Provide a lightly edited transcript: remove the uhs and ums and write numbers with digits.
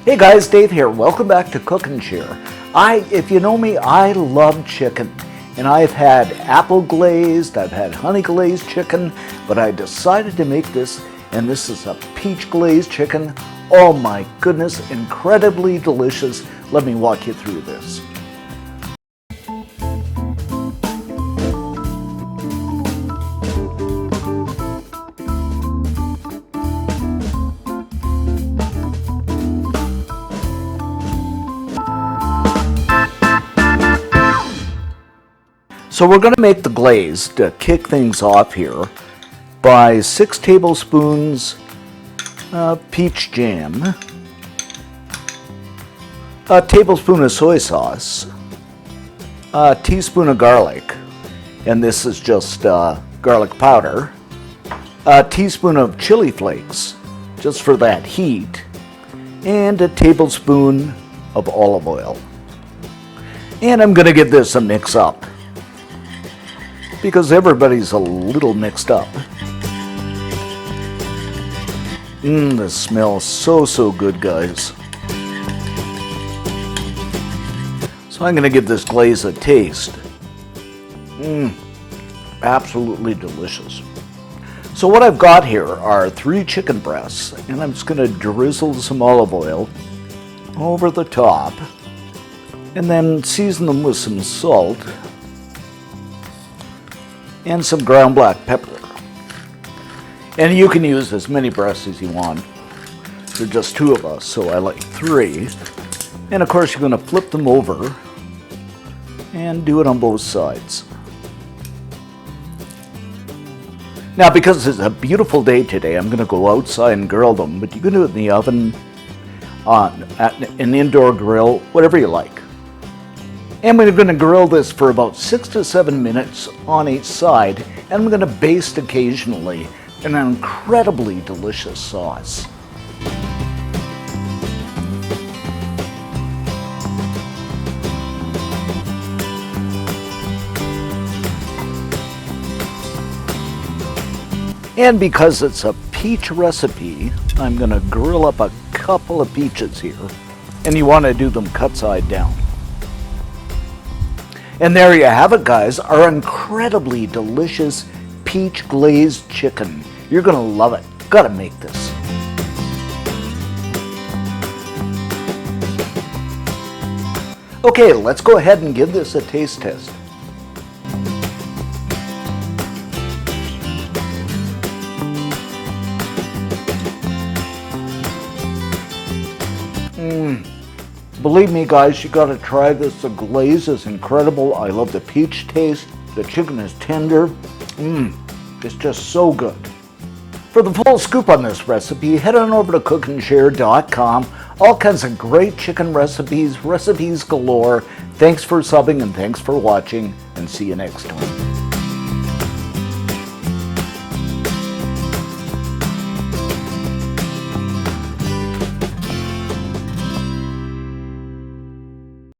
Hey guys, Dave here. Welcome back to Cook and Share. If you know me, I love chicken. And I've had apple glazed, I've had honey glazed chicken, but I decided to make this, and this is a peach glazed chicken. Oh my goodness, incredibly delicious. Let me walk you through this. So we're going to make the glaze to kick things off here by 6 tablespoons peach jam, a tablespoon of soy sauce, a teaspoon of garlic, and this is just garlic powder, a teaspoon of chili flakes, just for that heat, and a tablespoon of olive oil. And I'm going to give this a mix up, because everybody's a little mixed up. This smells so good, guys. So I'm gonna give this glaze a taste. Absolutely delicious. So what I've got here are 3 chicken breasts, and I'm just gonna drizzle some olive oil over the top, and then season them with some salt and some ground black pepper. And you can use as many breasts as you want. There are just 2 of us, so I like 3. And of course you're going to flip them over and do it on both sides. Now, because it's a beautiful day today, I'm going to go outside and grill them, but you can do it in the oven, on an indoor grill, whatever you like. And we're going to grill this for about 6 to 7 minutes on each side, and I'm going to baste occasionally in an incredibly delicious sauce. And because it's a peach recipe, I'm going to grill up a couple of peaches here, and you want to do them cut side down. And there you have it, guys, our incredibly delicious peach glazed chicken. You're gonna love it. Gotta make this. Okay, let's go ahead and give this a taste test. Believe me, guys, you gotta try this. The glaze is incredible. I love the peach taste. The chicken is tender. It's just so good. For the full scoop on this recipe, head on over to cookandshare.com. All kinds of great chicken recipes galore. Thanks for subbing and thanks for watching, and see you next time.